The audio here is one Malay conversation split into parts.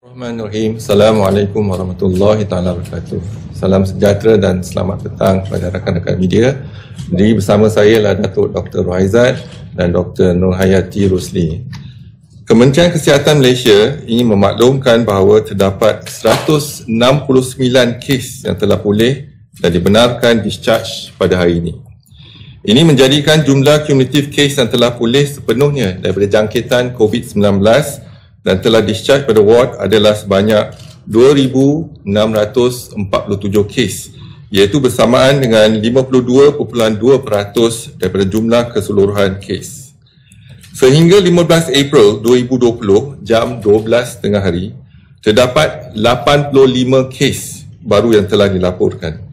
Bismillahirrahmanirrahim. Assalamualaikum warahmatullahi taala wabarakatuh. Salam sejahtera dan selamat petang kepada rakan-rakan media. Jadi bersama saya adalah Datuk Dr. Rohaizat dan Dr. Nur Hayati Rusli. Kementerian Kesihatan Malaysia ingin memaklumkan bahawa terdapat 169 kes yang telah pulih dan dibenarkan discharge pada hari ini. Ini menjadikan jumlah kumulatif kes yang telah pulih sepenuhnya daripada jangkitan COVID-19 dan telah discharge pada ward adalah sebanyak 2,647 kes, iaitu bersamaan dengan 52.2% daripada jumlah keseluruhan kes. Sehingga 15 April 2020 jam 12 tengah hari, terdapat 85 kes baru yang telah dilaporkan.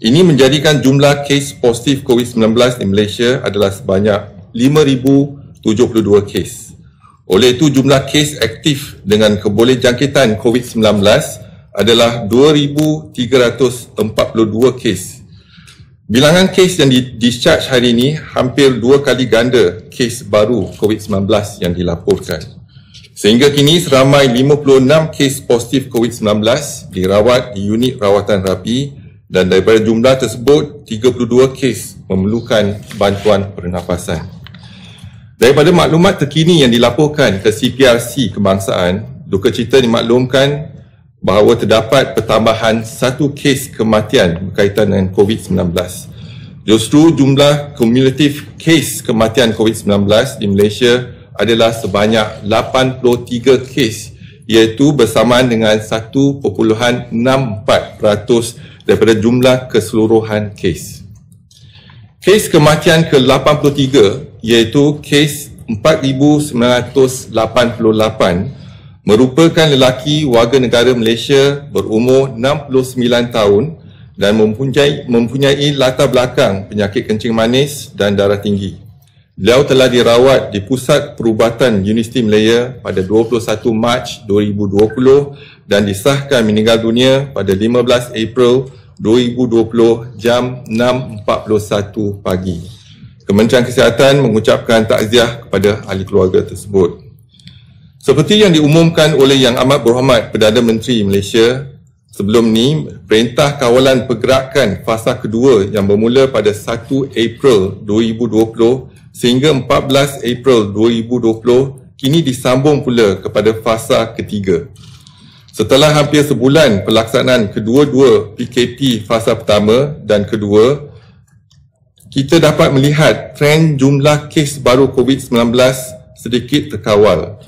Ini menjadikan jumlah kes positif COVID-19 di Malaysia adalah sebanyak 5,072 kes. Oleh itu, jumlah kes aktif dengan kebolehjangkitan COVID-19 adalah 2,342 kes. Bilangan kes yang di-discharge hari ini hampir 2 kali ganda kes baru COVID-19 yang dilaporkan. Sehingga kini seramai 56 kes positif COVID-19 dirawat di unit rawatan rapi dan daripada jumlah tersebut, 32 kes memerlukan bantuan pernafasan. Daripada maklumat terkini yang dilaporkan ke CPRC Kebangsaan, duka cita dimaklumkan bahawa terdapat pertambahan 1 kes kematian berkaitan dengan COVID-19. Justru jumlah kumulatif kes kematian COVID-19 di Malaysia adalah sebanyak 83 kes, iaitu bersamaan dengan 1.64% daripada jumlah keseluruhan kes. Kes kematian ke-83 iaitu kes 4,988 merupakan lelaki warga negara Malaysia berumur 69 tahun dan mempunyai latar belakang penyakit kencing manis dan darah tinggi. Beliau telah dirawat di Pusat Perubatan Universiti Malaya pada 21 Mac 2020 dan disahkan meninggal dunia pada 15 April 2020 jam 6.41 pagi. Kementerian Kesihatan mengucapkan takziah kepada ahli keluarga tersebut. Seperti yang diumumkan oleh Yang Amat Berhormat Perdana Menteri Malaysia sebelum ni, Perintah Kawalan Pergerakan Fasa Kedua yang bermula pada 1 April 2020 sehingga 14 April 2020 kini disambung pula kepada fasa ketiga. Setelah hampir sebulan pelaksanaan kedua-dua PKP fasa pertama dan kedua, kita dapat melihat trend jumlah kes baru COVID-19 sedikit terkawal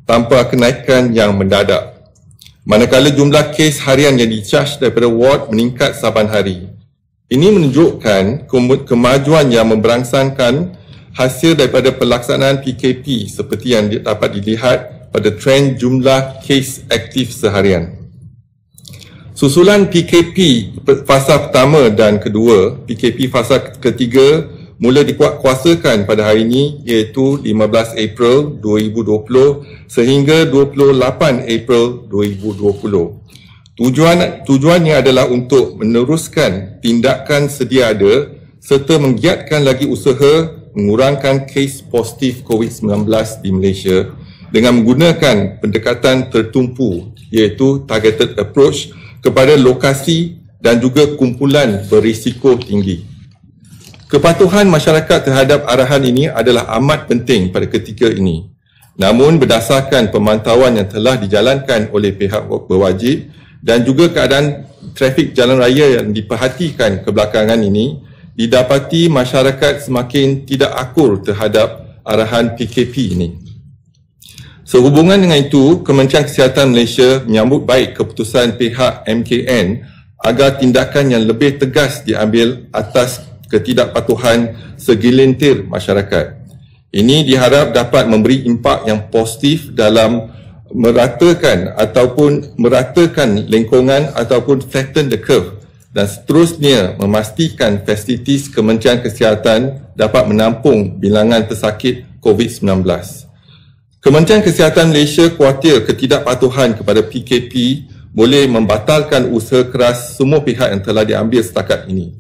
tanpa kenaikan yang mendadak. Manakala jumlah kes harian yang discharge daripada ward meningkat saban hari. Ini menunjukkan kemajuan yang memberangsangkan hasil daripada pelaksanaan PKP seperti yang dapat dilihat pada trend jumlah kes aktif seharian. Susulan PKP fasa pertama dan kedua, PKP fasa ketiga mula dikuatkuasakan pada hari ini iaitu 15 April 2020 sehingga 28 April 2020. Tujuannya adalah untuk meneruskan tindakan sedia ada serta menggiatkan lagi usaha mengurangkan kes positif COVID-19 di Malaysia dengan menggunakan pendekatan tertumpu iaitu targeted approach kepada lokasi dan juga kumpulan berisiko tinggi. Kepatuhan masyarakat terhadap arahan ini adalah amat penting pada ketika ini. Namun berdasarkan pemantauan yang telah dijalankan oleh pihak berwajib dan juga keadaan trafik jalan raya yang diperhatikan kebelakangan ini, didapati masyarakat semakin tidak akur terhadap arahan PKP ini. Sehubungan dengan itu, Kementerian Kesihatan Malaysia menyambut baik keputusan pihak MKN agar tindakan yang lebih tegas diambil atas ketidakpatuhan segelintir masyarakat. Ini diharap dapat memberi impak yang positif dalam meratakan lingkungan ataupun flatten the curve dan seterusnya memastikan fasilitis Kementerian Kesihatan dapat menampung bilangan pesakit COVID-19. Kementerian Kesihatan Malaysia khawatir ketidakpatuhan kepada PKP boleh membatalkan usaha keras semua pihak yang telah diambil setakat ini.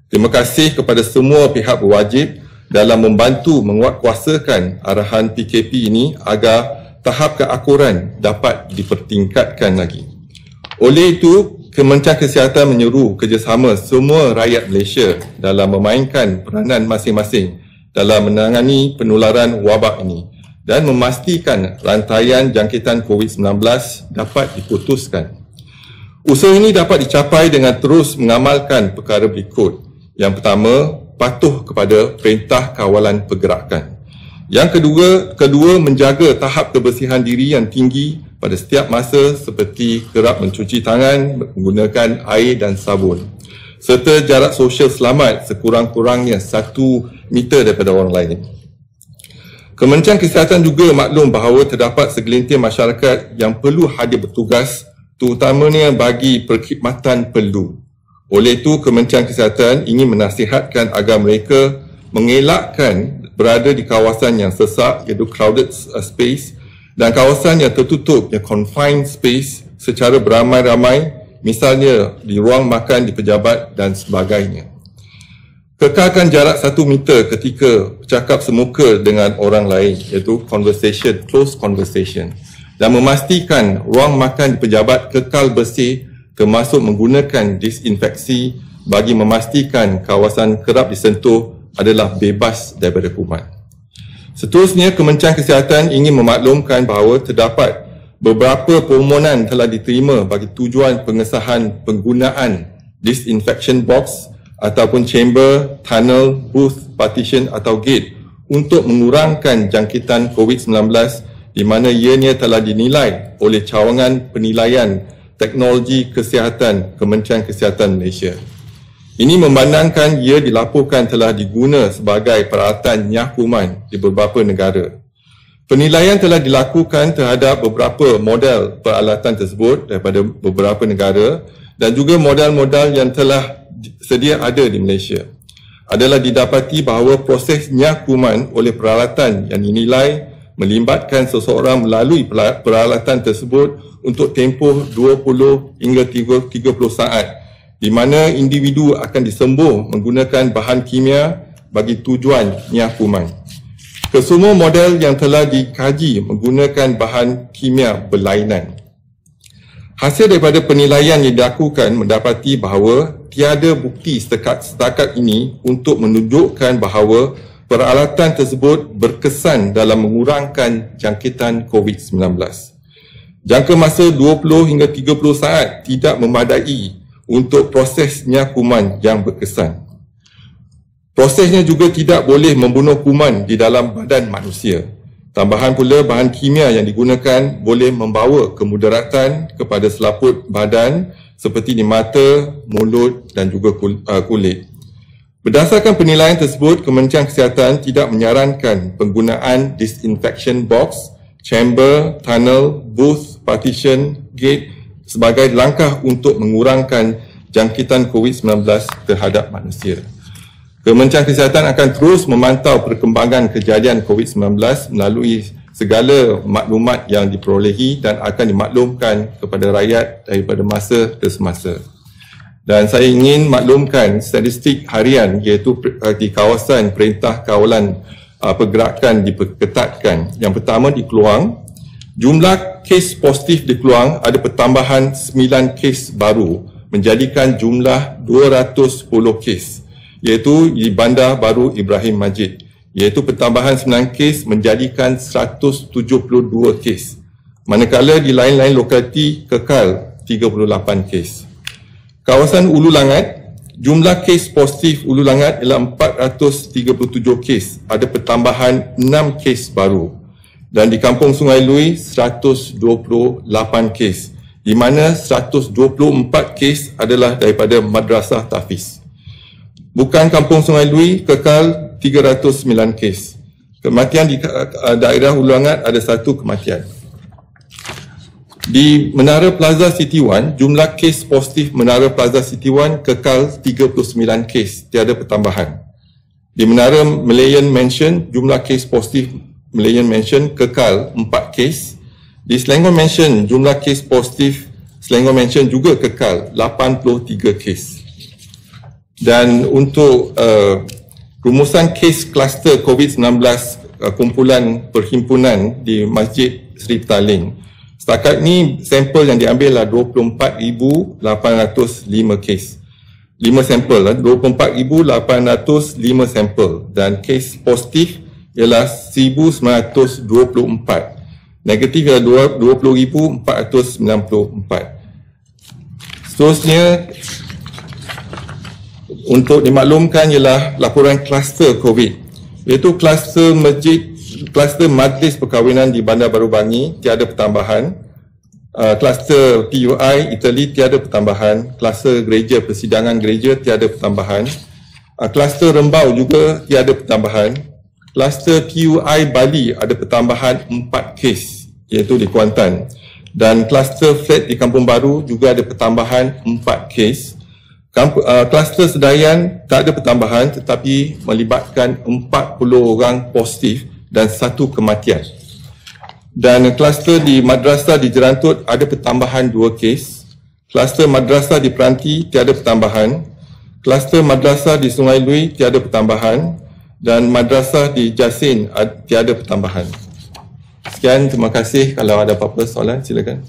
Terima kasih kepada semua pihak berwajib dalam membantu menguatkuasakan arahan PKP ini agar tahap keakuran dapat dipertingkatkan lagi. Oleh itu, Kementerian Kesihatan menyeru kerjasama semua rakyat Malaysia dalam memainkan peranan masing-masing dalam menangani penularan wabak ini dan memastikan rantaian jangkitan COVID-19 dapat diputuskan. Usaha ini dapat dicapai dengan terus mengamalkan perkara berikut. Yang pertama, patuh kepada perintah kawalan pergerakan. Yang kedua menjaga tahap kebersihan diri yang tinggi pada setiap masa seperti kerap mencuci tangan menggunakan air dan sabun serta jarak sosial selamat sekurang-kurangnya 1 meter daripada orang lain. Kementerian Kesihatan juga maklum bahawa terdapat segelintir masyarakat yang perlu hadir bertugas terutamanya bagi perkhidmatan perlu. Oleh itu, Kementerian Kesihatan ingin menasihatkan agar mereka mengelakkan berada di kawasan yang sesak iaitu crowded space dan kawasan yang tertutup yang confined space secara beramai-ramai misalnya di ruang makan di pejabat dan sebagainya. Kekalkan jarak 1 meter ketika bercakap semuka dengan orang lain iaitu conversation, close conversation dan memastikan ruang makan di pejabat kekal bersih termasuk menggunakan disinfeksi bagi memastikan kawasan kerap disentuh adalah bebas daripada kuman. Seterusnya, Kementerian Kesihatan ingin memaklumkan bahawa terdapat beberapa permohonan telah diterima bagi tujuan pengesahan penggunaan disinfection box ataupun chamber, tunnel, booth, partition atau gate untuk mengurangkan jangkitan COVID-19 di mana ianya telah dinilai oleh cawangan penilaian teknologi kesihatan Kementerian Kesihatan Malaysia. Ini memandangkan ia dilaporkan telah diguna sebagai peralatan nyah kuman di beberapa negara. Penilaian telah dilakukan terhadap beberapa model peralatan tersebut daripada beberapa negara dan juga model-model yang telah sedia ada di Malaysia. Adalah didapati bahawa proses nyah kuman oleh peralatan yang dinilai melibatkan seseorang melalui peralatan tersebut untuk tempoh 20 hingga 30 saat di mana individu akan disembuh menggunakan bahan kimia bagi tujuan nyah kuman. Kesemua model yang telah dikaji menggunakan bahan kimia berlainan. Hasil daripada penilaian yang dilakukan mendapati bahawa tiada bukti setakat ini untuk menunjukkan bahawa peralatan tersebut berkesan dalam mengurangkan jangkitan COVID-19. Jangka masa 20 hingga 30 saat tidak memadai untuk proses nyah kuman yang berkesan. Prosesnya juga tidak boleh membunuh kuman di dalam badan manusia. Tambahan pula bahan kimia yang digunakan boleh membawa kemudaratan kepada selaput badan seperti di mata, mulut dan juga kulit. Berdasarkan penilaian tersebut, Kementerian Kesihatan tidak menyarankan penggunaan disinfection box, chamber, tunnel, booth, partition, gate sebagai langkah untuk mengurangkan jangkitan COVID-19 terhadap manusia. Kementerian Kesihatan akan terus memantau perkembangan kejadian COVID-19 melalui segala maklumat yang diperolehi dan akan dimaklumkan kepada rakyat daripada masa ke semasa. Dan saya ingin maklumkan statistik harian iaitu di kawasan Perintah Kawalan Pergerakan diperketatkan. Yang pertama di Keluang, jumlah kes positif di Keluang ada pertambahan 9 kes baru menjadikan jumlah 210 kes iaitu di Bandar Baru Ibrahim Majid iaitu pertambahan 9 kes menjadikan 172 kes manakala di lain-lain lokaliti kekal 38 kes. Kawasan Ulu Langat, jumlah kes positif Ulu Langat ialah 437 kes, ada pertambahan 6 kes baru. Dan di Kampung Sungai Lui 128 kes, di mana 124 kes adalah daripada Madrasah Tahfiz. Bukan Kampung Sungai Lui kekal 309 kes. Kematian di daerah Ulu Langat ada 1 kematian. Di Menara Plaza City One, jumlah kes positif Menara Plaza City One kekal 39 kes, tiada pertambahan. Di Menara Malayan Mansion, jumlah kes positif Malayan Mansion kekal 4 kes. Di Selangor Mansion, jumlah kes positif Selangor Mansion juga kekal 83 kes. Dan untuk rumusan kes kluster COVID-19 kumpulan perhimpunan di Masjid Seri Petaling. Setakat ni sampel yang diambil adalah 24,805 kes. 5 sampel lah, 24,805 sampel, dan kes positif ialah 1,924. Negatif ialah 20,494. Seterusnya, untuk dimaklumkan ialah laporan kluster COVID, iaitu kluster majlis perkahwinan di Bandar Baru Bangi tiada pertambahan, kluster PUI Itali tiada pertambahan, kluster gereja persidangan gereja tiada pertambahan, kluster Rembau juga tiada pertambahan, kluster PUI Bali ada pertambahan 4 kes iaitu di Kuantan, dan kluster flat di Kampung Baru juga ada pertambahan 4 kes. Kluster Sedayan tak ada pertambahan tetapi melibatkan 40 orang positif dan 1 kematian. Dan kluster di Madrasah di Jerantut ada pertambahan 2 kes. Kluster Madrasah di Peranti tiada pertambahan. Kluster Madrasah di Sungai Lui tiada pertambahan. Dan Madrasah di Jasin tiada pertambahan. Sekian, terima kasih. Kalau ada apa-apa soalan, silakan.